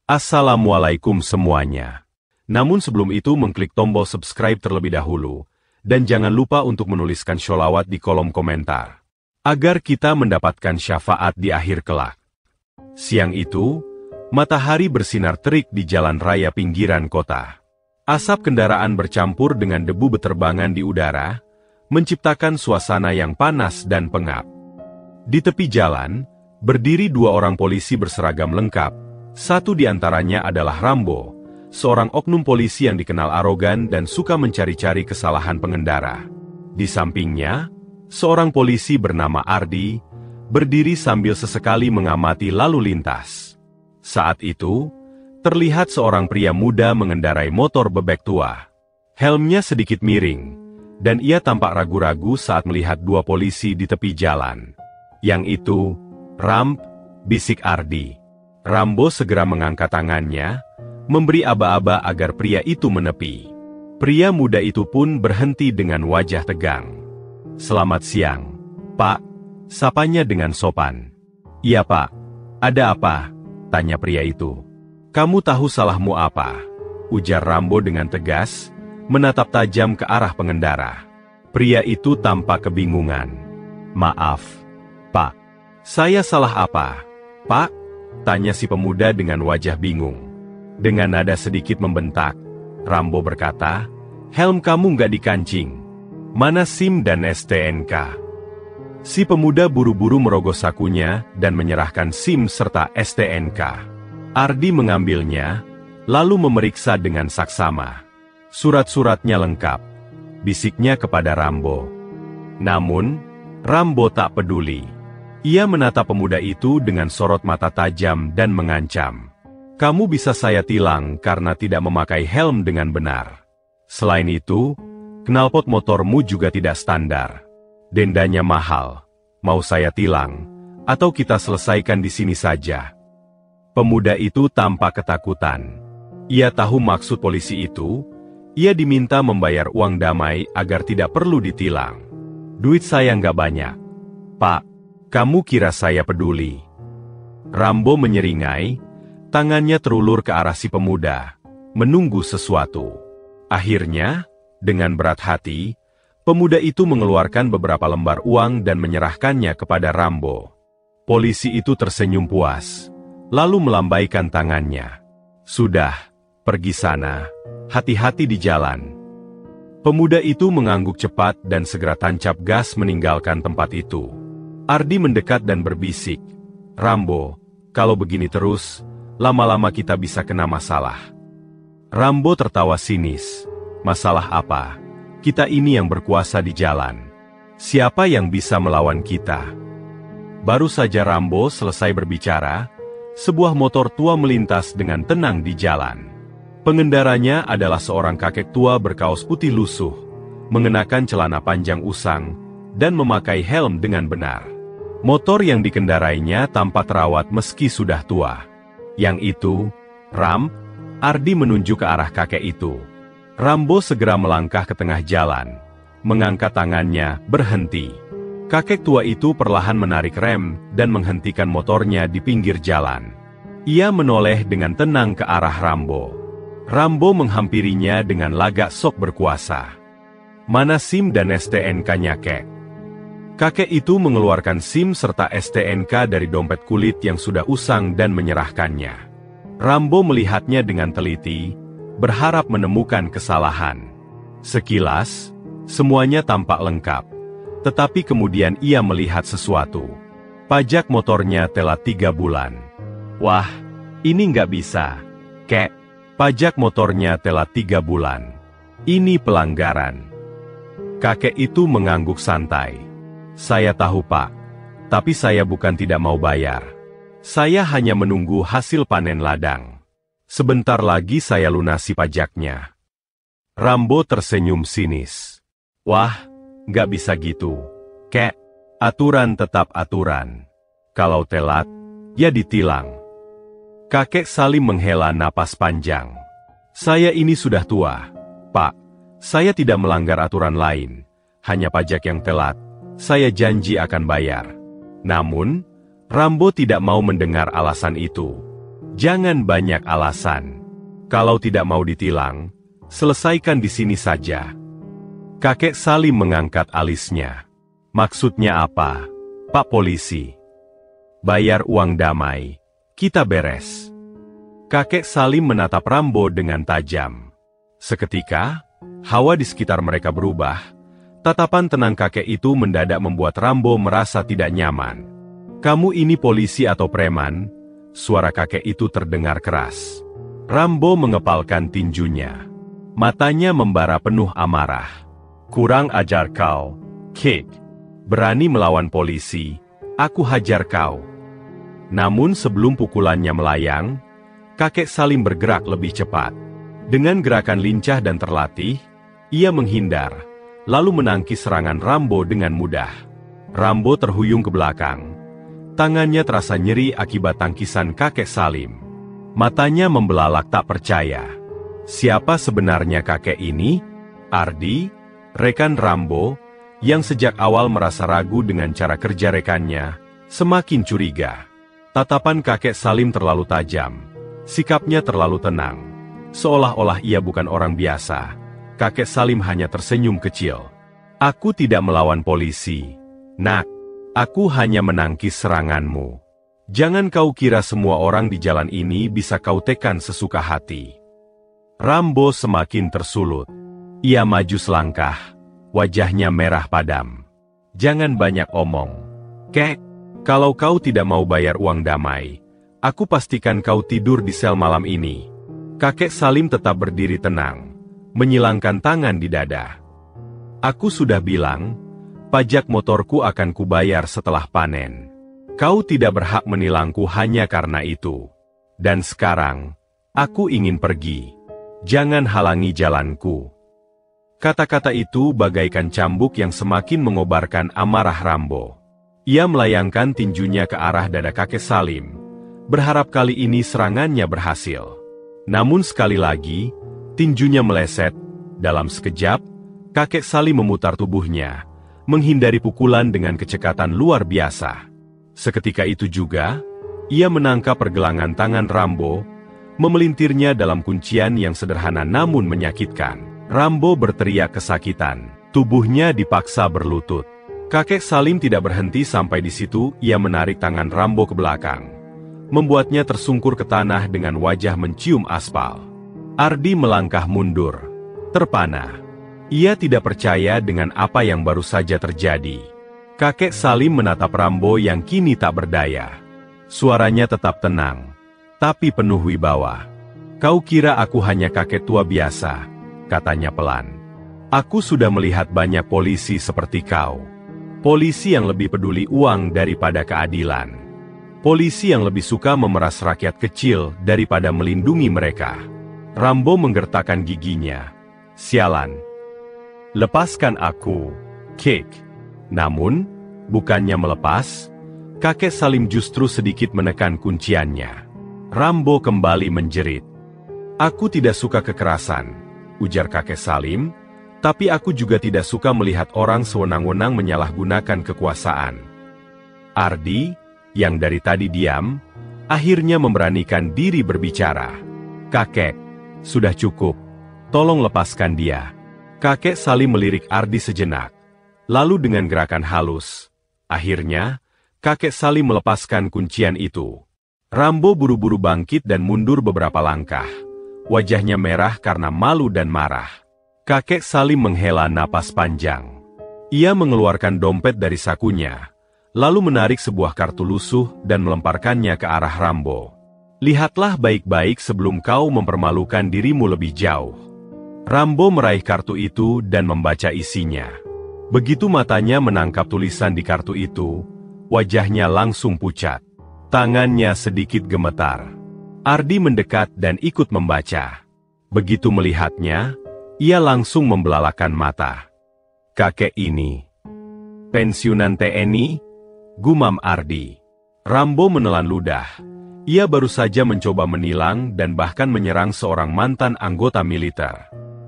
Assalamualaikum semuanya. Namun sebelum itu mengklik tombol subscribe terlebih dahulu, dan jangan lupa untuk menuliskan sholawat di kolom komentar, agar kita mendapatkan syafaat di akhir kelak. Siang itu, matahari bersinar terik di jalan raya pinggiran kota. Asap kendaraan bercampur dengan debu beterbangan di udara, menciptakan suasana yang panas dan pengap. Di tepi jalan, berdiri dua orang polisi berseragam lengkap. Satu di antaranya adalah Rambo, seorang oknum polisi yang dikenal arogan dan suka mencari-cari kesalahan pengendara. Di sampingnya, seorang polisi bernama Ardi, berdiri sambil sesekali mengamati lalu lintas. Saat itu, terlihat seorang pria muda mengendarai motor bebek tua. Helmnya sedikit miring, dan ia tampak ragu-ragu saat melihat dua polisi di tepi jalan. Yang itu, Ramp, bisik Ardi. Rambo segera mengangkat tangannya, memberi aba-aba agar pria itu menepi. Pria muda itu pun berhenti dengan wajah tegang. "Selamat siang, Pak," sapanya dengan sopan. "Iya Pak, ada apa?" tanya pria itu. "Kamu tahu salahmu apa?" ujar Rambo dengan tegas, menatap tajam ke arah pengendara. Pria itu tampak kebingungan. "Maaf, Pak. Saya salah apa, Pak?" tanya si pemuda dengan wajah bingung. Dengan nada sedikit membentak, Rambo berkata, "Helm kamu nggak dikancing. Mana SIM dan STNK?" Si pemuda buru-buru merogoh sakunya dan menyerahkan SIM serta STNK. Ardi mengambilnya, lalu memeriksa dengan saksama. "Surat-suratnya lengkap," bisiknya kepada Rambo. Namun, Rambo tak peduli. Ia menatap pemuda itu dengan sorot mata tajam dan mengancam. "Kamu bisa saya tilang karena tidak memakai helm dengan benar. Selain itu, knalpot motormu juga tidak standar. Dendanya mahal. Mau saya tilang, atau kita selesaikan di sini saja?" Pemuda itu tampak ketakutan. Ia tahu maksud polisi itu. Ia diminta membayar uang damai agar tidak perlu ditilang. "Duit saya nggak banyak, Pak. Kamu kira saya peduli?" Rambo menyeringai, tangannya terulur ke arah si pemuda, menunggu sesuatu. Akhirnya, dengan berat hati, pemuda itu mengeluarkan beberapa lembar uang dan menyerahkannya kepada Rambo. Polisi itu tersenyum puas, lalu melambaikan tangannya. "Sudah, pergi sana, hati-hati di jalan." Pemuda itu mengangguk cepat dan segera tancap gas meninggalkan tempat itu. Ardi mendekat dan berbisik, "Rambo, kalau begini terus, lama-lama kita bisa kena masalah." Rambo tertawa sinis. "Masalah apa? Kita ini yang berkuasa di jalan. Siapa yang bisa melawan kita?" Baru saja Rambo selesai berbicara, sebuah motor tua melintas dengan tenang di jalan. Pengendaranya adalah seorang kakek tua berkaos putih lusuh, mengenakan celana panjang usang, dan memakai helm dengan benar. Motor yang dikendarainya tampak terawat meski sudah tua. Yang itu, Ramp. Ardi menunjuk ke arah kakek itu. Rambo segera melangkah ke tengah jalan, mengangkat tangannya, berhenti. Kakek tua itu perlahan menarik rem dan menghentikan motornya di pinggir jalan. Ia menoleh dengan tenang ke arah Rambo. Rambo menghampirinya dengan lagak sok berkuasa. "Mana SIM dan STNK-nya, kek?" Kakek itu mengeluarkan SIM serta STNK dari dompet kulit yang sudah usang dan menyerahkannya. Rambo melihatnya dengan teliti, berharap menemukan kesalahan. Sekilas, semuanya tampak lengkap. Tetapi kemudian ia melihat sesuatu. Pajak motornya telat 3 bulan. "Wah, ini nggak bisa, kek. Pajak motornya telat 3 bulan. Ini pelanggaran." Kakek itu mengangguk santai. "Saya tahu Pak, tapi saya bukan tidak mau bayar. Saya hanya menunggu hasil panen ladang. Sebentar lagi saya lunasi pajaknya." Rambo tersenyum sinis. "Wah, nggak bisa gitu, kek. Aturan tetap aturan. Kalau telat, ya ditilang." Kakek Salim menghela napas panjang. "Saya ini sudah tua, Pak. Saya tidak melanggar aturan lain, hanya pajak yang telat. Saya janji akan bayar." Namun, Rambo tidak mau mendengar alasan itu. Jangan banyak alasan. Kalau tidak mau ditilang, selesaikan di sini saja. Kakek Salim mengangkat alisnya. Maksudnya apa, Pak Polisi? Bayar uang damai, kita beres. Kakek Salim menatap Rambo dengan tajam. Seketika, hawa di sekitar mereka berubah. Tatapan tenang kakek itu mendadak membuat Rambo merasa tidak nyaman. Kamu ini polisi atau preman? Suara kakek itu terdengar keras. Rambo mengepalkan tinjunya. Matanya membara penuh amarah. Kurang ajar kau, kid. Berani melawan polisi, aku hajar kau. Namun sebelum pukulannya melayang, kakek Salim bergerak lebih cepat. Dengan gerakan lincah dan terlatih, ia menghindar, lalu menangkis serangan Rambo dengan mudah. Rambo terhuyung ke belakang. Tangannya terasa nyeri akibat tangkisan kakek Salim. Matanya membelalak tak percaya. Siapa sebenarnya kakek ini? Ardi, rekan Rambo, yang sejak awal merasa ragu dengan cara kerja rekannya, semakin curiga. Tatapan kakek Salim terlalu tajam. Sikapnya terlalu tenang. Seolah-olah ia bukan orang biasa. Kakek Salim hanya tersenyum kecil. Aku tidak melawan polisi, nak. Aku hanya menangkis seranganmu. Jangan kau kira semua orang di jalan ini bisa kau tekan sesuka hati. Rambo semakin tersulut. Ia maju selangkah. Wajahnya merah padam. Jangan banyak omong. Kek, kalau kau tidak mau bayar uang damai, aku pastikan kau tidur di sel malam ini. Kakek Salim tetap berdiri tenang, menyilangkan tangan di dada. Aku sudah bilang, pajak motorku akan kubayar setelah panen. Kau tidak berhak menilangku hanya karena itu. Dan sekarang, aku ingin pergi. Jangan halangi jalanku. Kata-kata itu bagaikan cambuk yang semakin mengobarkan amarah Rambo. Ia melayangkan tinjunya ke arah dada kakek Salim, berharap kali ini serangannya berhasil. Namun sekali lagi, tinjunya meleset. Dalam sekejap, kakek Salim memutar tubuhnya, menghindari pukulan dengan kecepatan luar biasa. Seketika itu juga, ia menangkap pergelangan tangan Rambo, memelintirnya dalam kuncian yang sederhana namun menyakitkan. Rambo berteriak kesakitan, tubuhnya dipaksa berlutut. Kakek Salim tidak berhenti sampai di situ. Ia menarik tangan Rambo ke belakang, membuatnya tersungkur ke tanah dengan wajah mencium aspal. Ardi melangkah mundur, terpana. Ia tidak percaya dengan apa yang baru saja terjadi. Kakek Salim menatap Rambo yang kini tak berdaya. Suaranya tetap tenang, tapi penuh wibawa. Kau kira aku hanya kakek tua biasa, katanya pelan. Aku sudah melihat banyak polisi seperti kau. Polisi yang lebih peduli uang daripada keadilan. Polisi yang lebih suka memeras rakyat kecil daripada melindungi mereka. Rambo menggertakkan giginya. Sialan. Lepaskan aku, Kick. Namun, bukannya melepas, kakek Salim justru sedikit menekan kunciannya. Rambo kembali menjerit. Aku tidak suka kekerasan, ujar kakek Salim, tapi aku juga tidak suka melihat orang sewenang-wenang menyalahgunakan kekuasaan. Ardi, yang dari tadi diam, akhirnya memberanikan diri berbicara. Kakek, sudah cukup. Tolong lepaskan dia. Kakek Salim melirik Ardi sejenak. Lalu dengan gerakan halus, akhirnya, kakek Salim melepaskan kuncian itu. Rambo buru-buru bangkit dan mundur beberapa langkah. Wajahnya merah karena malu dan marah. Kakek Salim menghela napas panjang. Ia mengeluarkan dompet dari sakunya, lalu menarik sebuah kartu lusuh dan melemparkannya ke arah Rambo. Lihatlah baik-baik sebelum kau mempermalukan dirimu lebih jauh. Rambo meraih kartu itu dan membaca isinya. Begitu matanya menangkap tulisan di kartu itu, wajahnya langsung pucat. Tangannya sedikit gemetar. Ardi mendekat dan ikut membaca. Begitu melihatnya, ia langsung membelalakan mata. Kakek ini pensiunan TNI? Gumam Ardi. Rambo menelan ludah. Ia baru saja mencoba menilang dan bahkan menyerang seorang mantan anggota militer.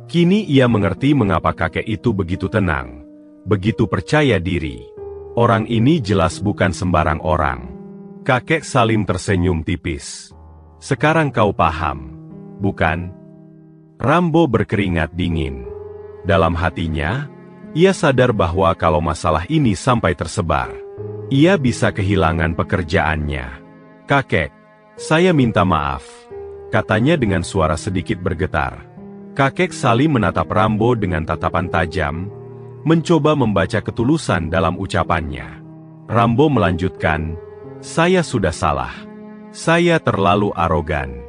Kini ia mengerti mengapa kakek itu begitu tenang, begitu percaya diri. Orang ini jelas bukan sembarang orang. Kakek Salim tersenyum tipis. Sekarang kau paham, bukan? Rambo berkeringat dingin. Dalam hatinya, ia sadar bahwa kalau masalah ini sampai tersebar, ia bisa kehilangan pekerjaannya. "Kakek, saya minta maaf," katanya dengan suara sedikit bergetar. Kakek Salim menatap Rambo dengan tatapan tajam, mencoba membaca ketulusan dalam ucapannya. Rambo melanjutkan, "Saya sudah salah. Saya terlalu arogan.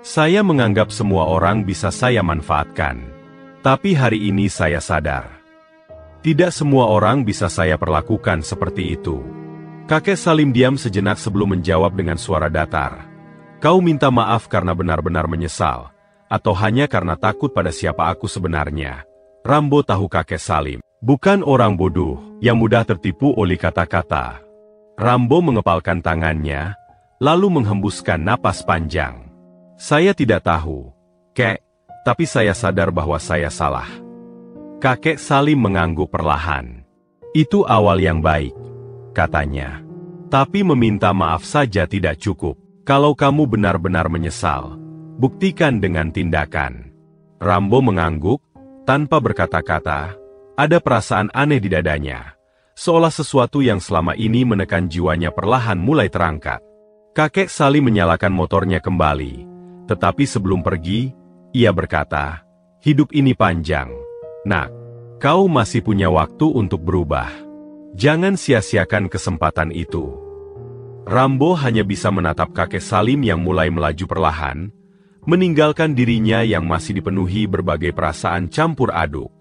Saya menganggap semua orang bisa saya manfaatkan. Tapi hari ini saya sadar. Tidak semua orang bisa saya perlakukan seperti itu." Kakek Salim diam sejenak sebelum menjawab dengan suara datar. "Kau minta maaf karena benar-benar menyesal, atau hanya karena takut pada siapa aku sebenarnya?" Rambo tahu kakek Salim bukan orang bodoh yang mudah tertipu oleh kata-kata. Rambo mengepalkan tangannya, lalu menghembuskan napas panjang. "Saya tidak tahu, Kek, tapi saya sadar bahwa saya salah." Kakek Salim mengangguk perlahan. "Itu awal yang baik," katanya. "Tapi meminta maaf saja tidak cukup. Kalau kamu benar-benar menyesal, buktikan dengan tindakan." Rambo mengangguk, tanpa berkata-kata. Ada perasaan aneh di dadanya, seolah sesuatu yang selama ini menekan jiwanya perlahan mulai terangkat. Kakek Salim menyalakan motornya kembali, tetapi sebelum pergi, ia berkata, "Hidup ini panjang, Nak. Kau masih punya waktu untuk berubah. Jangan sia-siakan kesempatan itu." Rambo hanya bisa menatap kakek Salim yang mulai melaju perlahan, meninggalkan dirinya yang masih dipenuhi berbagai perasaan campur aduk.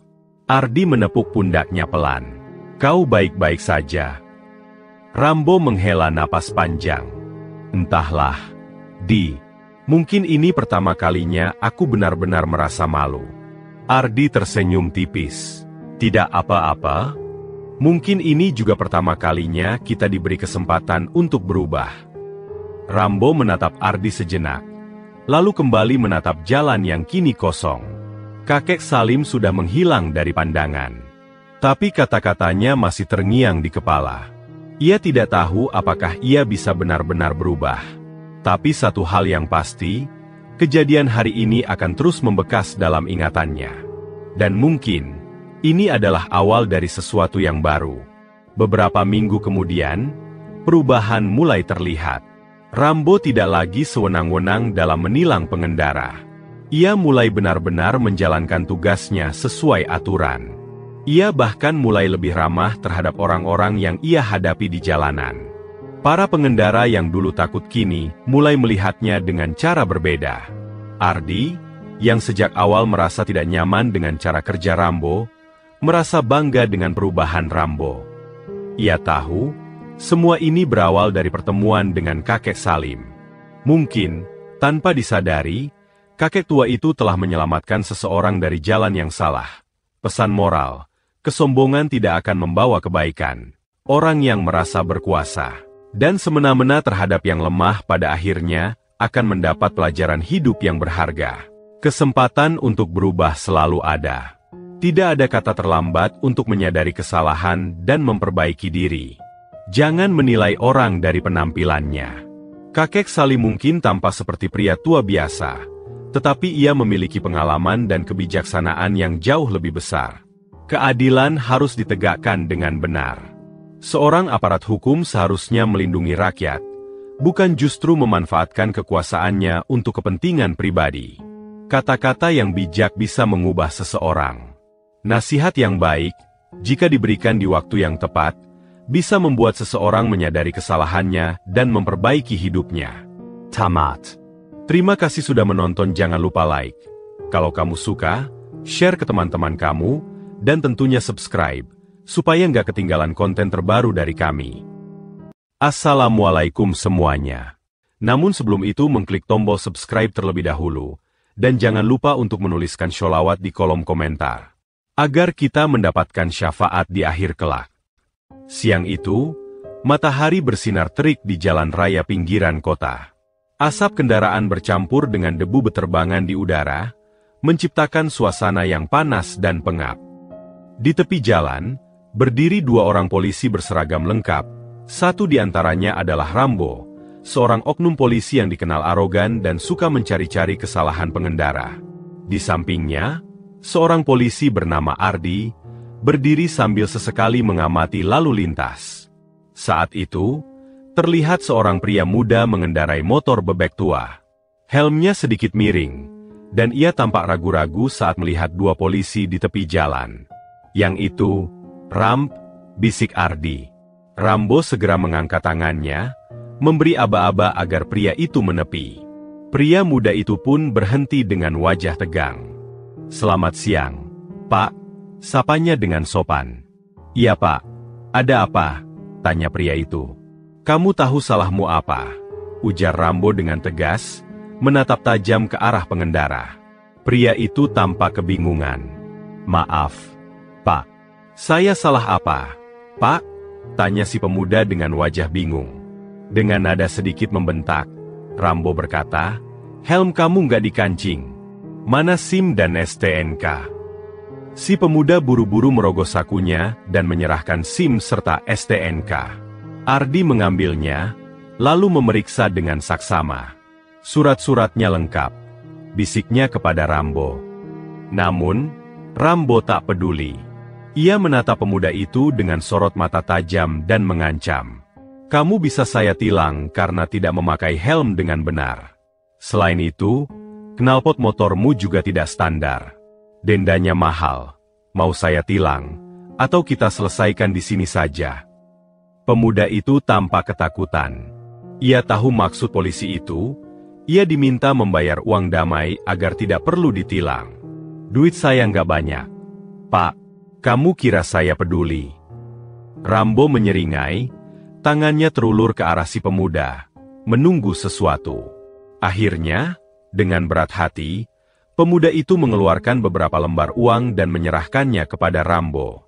Ardi menepuk pundaknya pelan. "Kau baik-baik saja?" Rambo menghela napas panjang. "Entahlah, Di. Mungkin ini pertama kalinya aku benar-benar merasa malu." Ardi tersenyum tipis. "Tidak apa-apa. Mungkin ini juga pertama kalinya kita diberi kesempatan untuk berubah." Rambo menatap Ardi sejenak, lalu kembali menatap jalan yang kini kosong. Kakek Salim sudah menghilang dari pandangan. Tapi kata-katanya masih terngiang di kepala. Ia tidak tahu apakah ia bisa benar-benar berubah. Tapi satu hal yang pasti, kejadian hari ini akan terus membekas dalam ingatannya. Dan mungkin, ini adalah awal dari sesuatu yang baru. Beberapa minggu kemudian, perubahan mulai terlihat. Rambo tidak lagi sewenang-wenang dalam menilang pengendara. Ia mulai benar-benar menjalankan tugasnya sesuai aturan. Ia bahkan mulai lebih ramah terhadap orang-orang yang ia hadapi di jalanan. Para pengendara yang dulu takut kini mulai melihatnya dengan cara berbeda. Ardi, yang sejak awal merasa tidak nyaman dengan cara kerja Rambo, merasa bangga dengan perubahan Rambo. Ia tahu, semua ini berawal dari pertemuan dengan kakek Salim. Mungkin, tanpa disadari, kakek tua itu telah menyelamatkan seseorang dari jalan yang salah. Pesan moral, kesombongan tidak akan membawa kebaikan. Orang yang merasa berkuasa dan semena-mena terhadap yang lemah pada akhirnya akan mendapat pelajaran hidup yang berharga. Kesempatan untuk berubah selalu ada. Tidak ada kata terlambat untuk menyadari kesalahan dan memperbaiki diri. Jangan menilai orang dari penampilannya. Kakek Salim mungkin tampak seperti pria tua biasa, tetapi ia memiliki pengalaman dan kebijaksanaan yang jauh lebih besar. Keadilan harus ditegakkan dengan benar. Seorang aparat hukum seharusnya melindungi rakyat, bukan justru memanfaatkan kekuasaannya untuk kepentingan pribadi. Kata-kata yang bijak bisa mengubah seseorang. Nasihat yang baik, jika diberikan di waktu yang tepat, bisa membuat seseorang menyadari kesalahannya dan memperbaiki hidupnya. Tamat. Terima kasih sudah menonton, jangan lupa like. Kalau kamu suka, share ke teman-teman kamu, dan tentunya subscribe, supaya nggak ketinggalan konten terbaru dari kami. Assalamualaikum semuanya. Namun sebelum itu mengklik tombol subscribe terlebih dahulu, dan jangan lupa untuk menuliskan sholawat di kolom komentar, agar kita mendapatkan syafaat di akhir kelak. Siang itu, matahari bersinar terik di jalan raya pinggiran kota. Asap kendaraan bercampur dengan debu beterbangan di udara, menciptakan suasana yang panas dan pengap. Di tepi jalan, berdiri dua orang polisi berseragam lengkap, satu di antaranya adalah Rambo, seorang oknum polisi yang dikenal arogan dan suka mencari-cari kesalahan pengendara. Di sampingnya, seorang polisi bernama Ardi, berdiri sambil sesekali mengamati lalu lintas. Saat itu, terlihat seorang pria muda mengendarai motor bebek tua. Helmnya sedikit miring, dan ia tampak ragu-ragu saat melihat dua polisi di tepi jalan. Yang itu, Ramp, bisik Ardi. Rambo segera mengangkat tangannya, memberi aba-aba agar pria itu menepi. Pria muda itu pun berhenti dengan wajah tegang. "Selamat siang, Pak," sapanya dengan sopan. "Iya Pak, ada apa?" tanya pria itu. "Kamu tahu salahmu apa?" ujar Rambo dengan tegas, menatap tajam ke arah pengendara. Pria itu tampak kebingungan. "Maaf, Pak. Saya salah apa, Pak?" tanya si pemuda dengan wajah bingung. Dengan nada sedikit membentak, Rambo berkata, "Helm kamu nggak dikancing. Mana SIM dan STNK?" Si pemuda buru-buru merogoh sakunya dan menyerahkan SIM serta STNK. Ardi mengambilnya, lalu memeriksa dengan saksama. "Surat-suratnya lengkap," bisiknya kepada Rambo. Namun, Rambo tak peduli. Ia menatap pemuda itu dengan sorot mata tajam dan mengancam. "Kamu bisa saya tilang karena tidak memakai helm dengan benar. Selain itu, knalpot motormu juga tidak standar. Dendanya mahal. Mau saya tilang, atau kita selesaikan di sini saja?" Pemuda itu tampak ketakutan. Ia tahu maksud polisi itu. Ia diminta membayar uang damai agar tidak perlu ditilang. "Duit saya nggak banyak, Pak. Kamu kira saya peduli?" Rambo menyeringai, tangannya terulur ke arah si pemuda, menunggu sesuatu. Akhirnya, dengan berat hati, pemuda itu mengeluarkan beberapa lembar uang dan menyerahkannya kepada Rambo.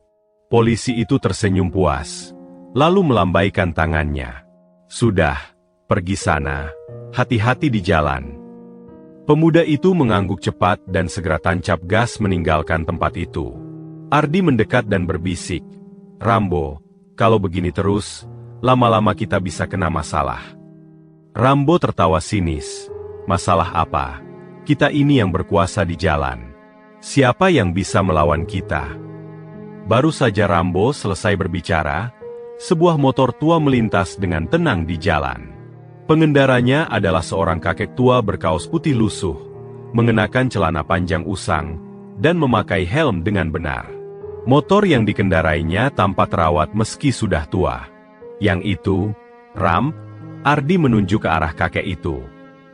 Polisi itu tersenyum puas, lalu melambaikan tangannya. "Sudah, pergi sana, hati-hati di jalan." Pemuda itu mengangguk cepat dan segera tancap gas meninggalkan tempat itu. Ardi mendekat dan berbisik, "Rambo, kalau begini terus, lama-lama kita bisa kena masalah." Rambo tertawa sinis. "Masalah apa? Kita ini yang berkuasa di jalan. Siapa yang bisa melawan kita?" Baru saja Rambo selesai berbicara, sebuah motor tua melintas dengan tenang di jalan. Pengendaranya adalah seorang kakek tua berkaos putih lusuh, mengenakan celana panjang usang, dan memakai helm dengan benar. Motor yang dikendarainya tampak terawat meski sudah tua. Yang itu, Ramp. Ardi menunjuk ke arah kakek itu.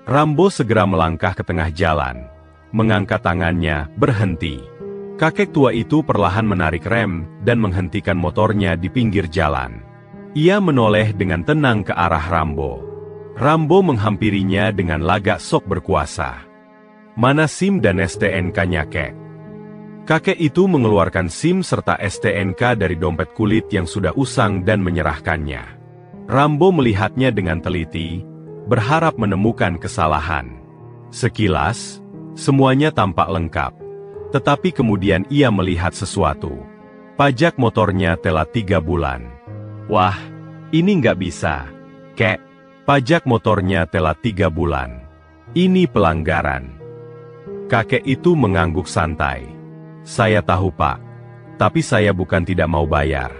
Rambo segera melangkah ke tengah jalan, mengangkat tangannya, berhenti. Kakek tua itu perlahan menarik rem dan menghentikan motornya di pinggir jalan. Ia menoleh dengan tenang ke arah Rambo. Rambo menghampirinya dengan lagak sok berkuasa. "Mana SIM dan STNK-nya, kek?" Kakek itu mengeluarkan SIM serta STNK dari dompet kulit yang sudah usang dan menyerahkannya. Rambo melihatnya dengan teliti, berharap menemukan kesalahan. Sekilas, semuanya tampak lengkap. Tetapi kemudian ia melihat sesuatu. Pajak motornya telat 3 bulan. "Wah, ini nggak bisa, kek. Pajak motornya telat 3 bulan. Ini pelanggaran." Kakek itu mengangguk santai. "Saya tahu Pak, tapi saya bukan tidak mau bayar.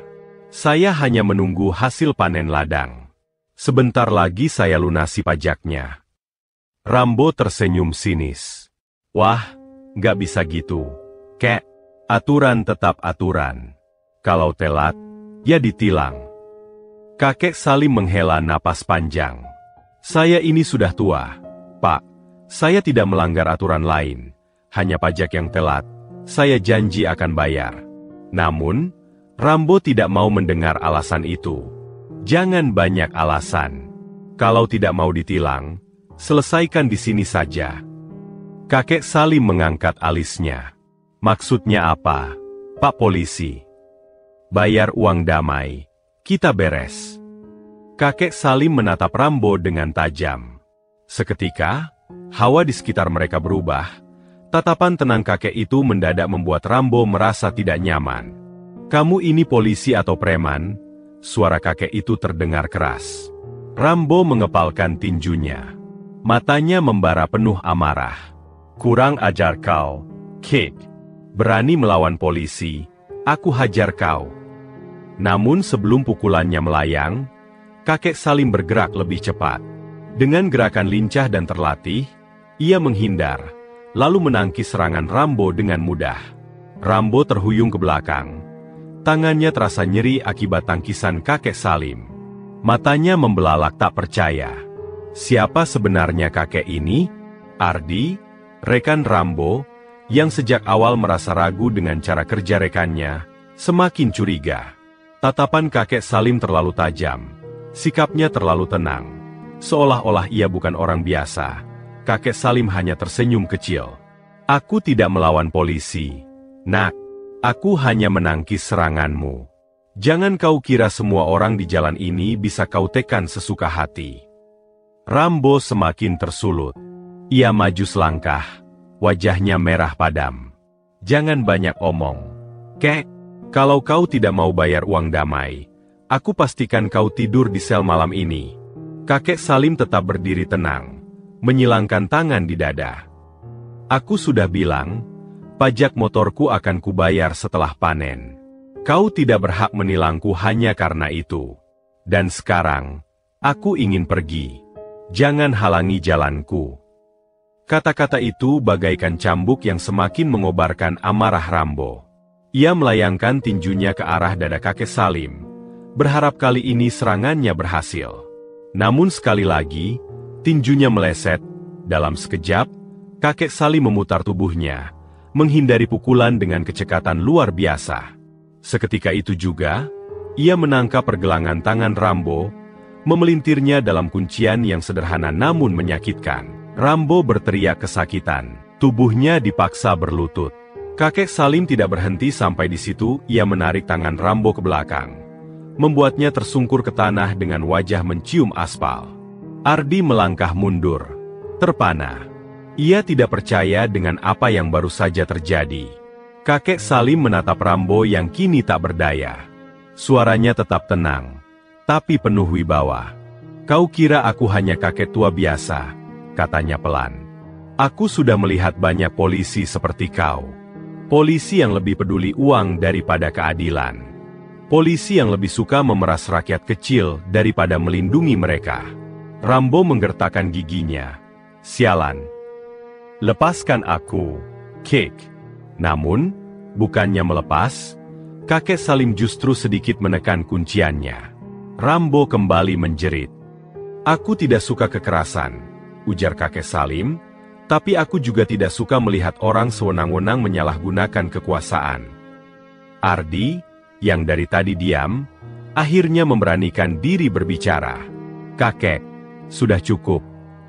Saya hanya menunggu hasil panen ladang. Sebentar lagi saya lunasi pajaknya." Rambo tersenyum sinis. "Wah, nggak bisa gitu, kek. Aturan tetap aturan. Kalau telat, ya ditilang." Kakek Salim menghela napas panjang. "Saya ini sudah tua, Pak. Saya tidak melanggar aturan lain, hanya pajak yang telat. Saya janji akan bayar." Namun, Rambo tidak mau mendengar alasan itu. "Jangan banyak alasan. Kalau tidak mau ditilang, selesaikan di sini saja." Kakek Salim mengangkat alisnya. "Maksudnya apa, Pak Polisi?" "Bayar uang damai, kita beres." Kakek Salim menatap Rambo dengan tajam. Seketika, hawa di sekitar mereka berubah. Tatapan tenang kakek itu mendadak membuat Rambo merasa tidak nyaman. "Kamu ini polisi atau preman?" Suara kakek itu terdengar keras. Rambo mengepalkan tinjunya. Matanya membara penuh amarah. "Kurang ajar kau, Kek. Berani melawan polisi, aku hajar kau." Namun sebelum pukulannya melayang, kakek Salim bergerak lebih cepat. Dengan gerakan lincah dan terlatih, ia menghindar, lalu menangkis serangan Rambo dengan mudah. Rambo terhuyung ke belakang. Tangannya terasa nyeri akibat tangkisan kakek Salim. Matanya membelalak tak percaya. Siapa sebenarnya kakek ini? Ardi, rekan Rambo, yang sejak awal merasa ragu dengan cara kerja rekannya, semakin curiga. Tatapan kakek Salim terlalu tajam. Sikapnya terlalu tenang. Seolah-olah ia bukan orang biasa. Kakek Salim hanya tersenyum kecil. "Aku tidak melawan polisi, Nak. Aku hanya menangkis seranganmu. Jangan kau kira semua orang di jalan ini bisa kau tekan sesuka hati." Rambo semakin tersulut. Ia maju selangkah, wajahnya merah padam. "Jangan banyak omong, Kek. Kalau kau tidak mau bayar uang damai, aku pastikan kau tidur di sel malam ini." Kakek Salim tetap berdiri tenang, menyilangkan tangan di dada. "Aku sudah bilang, pajak motorku akan kubayar setelah panen. Kau tidak berhak menilangku hanya karena itu. Dan sekarang, aku ingin pergi. Jangan halangi jalanku." Kata-kata itu bagaikan cambuk yang semakin mengobarkan amarah Rambo. Ia melayangkan tinjunya ke arah dada kakek Salim, berharap kali ini serangannya berhasil. Namun sekali lagi, tinjunya meleset. Dalam sekejap, kakek Salim memutar tubuhnya, menghindari pukulan dengan kecepatan luar biasa. Seketika itu juga, ia menangkap pergelangan tangan Rambo, memelintirnya dalam kuncian yang sederhana namun menyakitkan. Rambo berteriak kesakitan, tubuhnya dipaksa berlutut. Kakek Salim tidak berhenti sampai di situ. Ia menarik tangan Rambo ke belakang, membuatnya tersungkur ke tanah dengan wajah mencium aspal. Ardi melangkah mundur, terpana. Ia tidak percaya dengan apa yang baru saja terjadi. Kakek Salim menatap Rambo yang kini tak berdaya. Suaranya tetap tenang, tapi penuh wibawa. "Kau kira aku hanya kakek tua biasa?" katanya pelan. "Aku sudah melihat banyak polisi seperti kau. Polisi yang lebih peduli uang daripada keadilan. Polisi yang lebih suka memeras rakyat kecil daripada melindungi mereka." Rambo menggertakkan giginya. "Sialan. Lepaskan aku, Kek." Namun, bukannya melepas, kakek Salim justru sedikit menekan kunciannya. Rambo kembali menjerit. "Aku tidak suka kekerasan," ujar kakek Salim, "tapi aku juga tidak suka melihat orang sewenang-wenang menyalahgunakan kekuasaan." Ardi, yang dari tadi diam, akhirnya memberanikan diri berbicara. "Kakek, sudah cukup.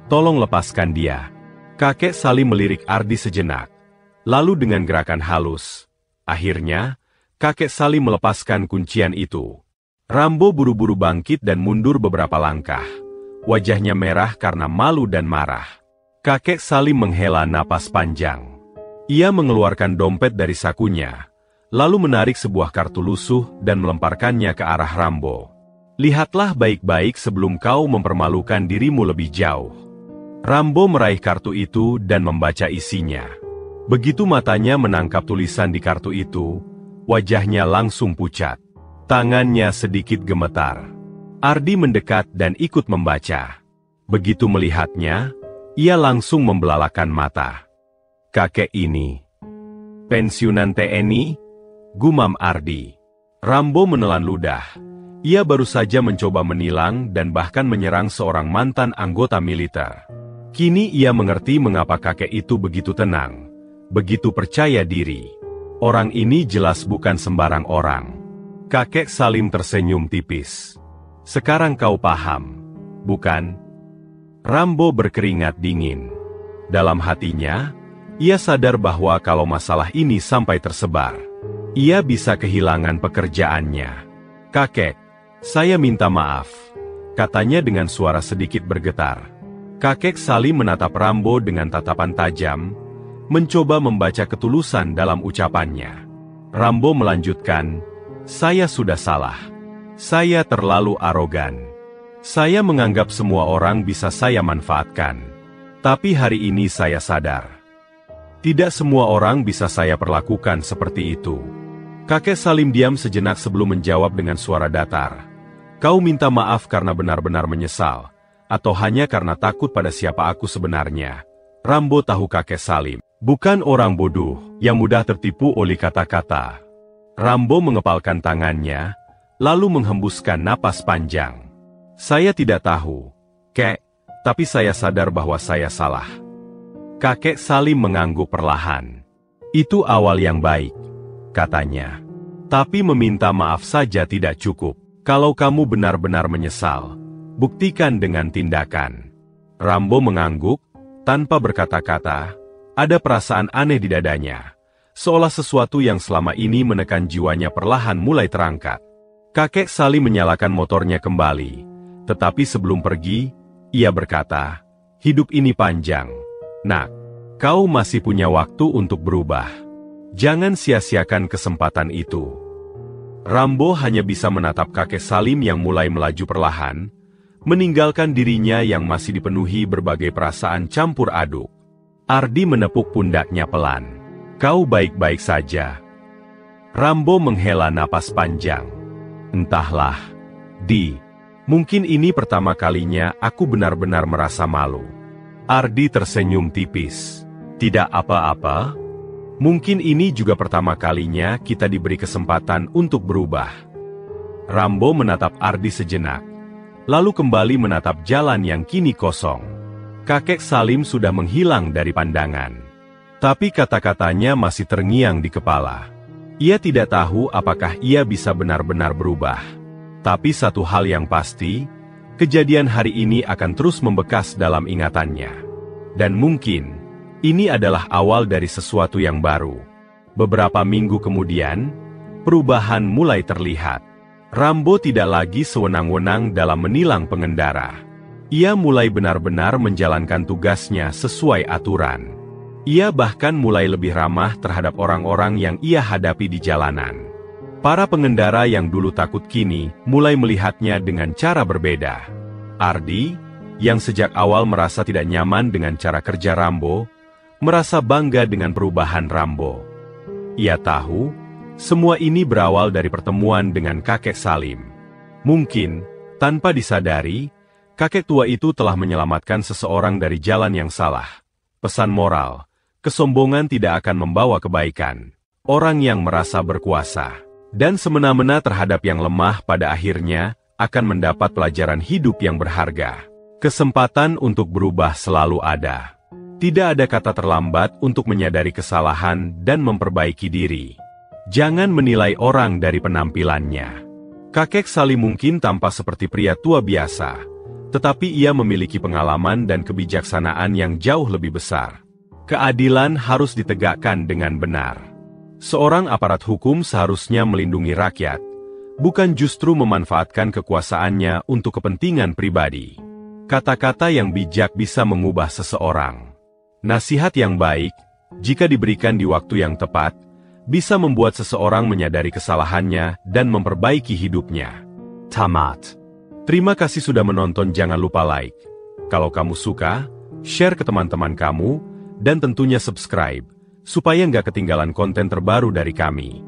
Tolong lepaskan dia." Kakek Salim melirik Ardi sejenak. Lalu dengan gerakan halus, akhirnya, kakek Salim melepaskan kuncian itu. Rambo buru-buru bangkit dan mundur beberapa langkah. Wajahnya merah karena malu dan marah. Kakek Salim menghela napas panjang. Ia mengeluarkan dompet dari sakunya, lalu menarik sebuah kartu lusuh dan melemparkannya ke arah Rambo. "Lihatlah baik-baik sebelum kau mempermalukan dirimu lebih jauh." Rambo meraih kartu itu dan membaca isinya. Begitu matanya menangkap tulisan di kartu itu, wajahnya langsung pucat. Tangannya sedikit gemetar. Ardi mendekat dan ikut membaca. Begitu melihatnya, ia langsung membelalakan mata. "Kakek ini pensiunan TNI?" gumam Ardi. Rambo menelan ludah. Ia baru saja mencoba menilang dan bahkan menyerang seorang mantan anggota militer. Kini ia mengerti mengapa kakek itu begitu tenang, begitu percaya diri. Orang ini jelas bukan sembarang orang. Kakek Salim tersenyum tipis. "Sekarang kau paham, bukan?" Rambo berkeringat dingin. Dalam hatinya, ia sadar bahwa kalau masalah ini sampai tersebar, ia bisa kehilangan pekerjaannya. "Kakek, saya minta maaf," katanya dengan suara sedikit bergetar. Kakek Salim menatap Rambo dengan tatapan tajam, mencoba membaca ketulusan dalam ucapannya. Rambo melanjutkan, "Saya sudah salah. Saya terlalu arogan. Saya menganggap semua orang bisa saya manfaatkan. Tapi hari ini saya sadar. Tidak semua orang bisa saya perlakukan seperti itu. Kakek Salim diam sejenak sebelum menjawab dengan suara datar. Kau minta maaf karena benar-benar menyesal, atau hanya karena takut pada siapa aku sebenarnya? Rambo tahu kakek Salim bukan orang bodoh yang mudah tertipu oleh kata-kata. Rambo mengepalkan tangannya, lalu menghembuskan napas panjang. Saya tidak tahu, Kek, tapi saya sadar bahwa saya salah. Kakek Salim mengangguk perlahan. Itu awal yang baik, katanya. Tapi meminta maaf saja tidak cukup. Kalau kamu benar-benar menyesal, buktikan dengan tindakan. Rambo mengangguk, tanpa berkata-kata. Ada perasaan aneh di dadanya, seolah sesuatu yang selama ini menekan jiwanya perlahan mulai terangkat. Kakek Salim menyalakan motornya kembali, tetapi sebelum pergi, ia berkata, hidup ini panjang. Nak, kau masih punya waktu untuk berubah. Jangan sia-siakan kesempatan itu. Rambo hanya bisa menatap kakek Salim yang mulai melaju perlahan, meninggalkan dirinya yang masih dipenuhi berbagai perasaan campur aduk. Ardi menepuk pundaknya pelan. Kau baik-baik saja. Rambo menghela napas panjang. Entahlah, Di. Mungkin ini pertama kalinya aku benar-benar merasa malu. Ardi tersenyum tipis. Tidak apa-apa. Mungkin ini juga pertama kalinya kita diberi kesempatan untuk berubah. Rambo menatap Ardi sejenak, lalu kembali menatap jalan yang kini kosong. Kakek Salim sudah menghilang dari pandangan. Tapi kata-katanya masih terngiang di kepala. Ia tidak tahu apakah ia bisa benar-benar berubah. Tapi satu hal yang pasti, kejadian hari ini akan terus membekas dalam ingatannya. Dan mungkin ini adalah awal dari sesuatu yang baru. Beberapa minggu kemudian, perubahan mulai terlihat. Rambo tidak lagi sewenang-wenang dalam menilang pengendara. Ia mulai benar-benar menjalankan tugasnya sesuai aturan. Ia bahkan mulai lebih ramah terhadap orang-orang yang ia hadapi di jalanan. Para pengendara yang dulu takut kini mulai melihatnya dengan cara berbeda. Ardi, yang sejak awal merasa tidak nyaman dengan cara kerja Rambo, merasa bangga dengan perubahan Rambo. Ia tahu, semua ini berawal dari pertemuan dengan kakek Salim. Mungkin, tanpa disadari, kakek tua itu telah menyelamatkan seseorang dari jalan yang salah. Pesan moral, kesombongan tidak akan membawa kebaikan. Orang yang merasa berkuasa dan semena-mena terhadap yang lemah pada akhirnya akan mendapat pelajaran hidup yang berharga. Kesempatan untuk berubah selalu ada. Tidak ada kata terlambat untuk menyadari kesalahan dan memperbaiki diri. Jangan menilai orang dari penampilannya. Kakek Salim mungkin tampak seperti pria tua biasa, tetapi ia memiliki pengalaman dan kebijaksanaan yang jauh lebih besar. Keadilan harus ditegakkan dengan benar. Seorang aparat hukum seharusnya melindungi rakyat, bukan justru memanfaatkan kekuasaannya untuk kepentingan pribadi. Kata-kata yang bijak bisa mengubah seseorang. Nasihat yang baik, jika diberikan di waktu yang tepat, bisa membuat seseorang menyadari kesalahannya dan memperbaiki hidupnya. Tamat. Terima kasih sudah menonton, jangan lupa like. Kalau kamu suka, share ke teman-teman kamu, dan tentunya subscribe, supaya nggak ketinggalan konten terbaru dari kami.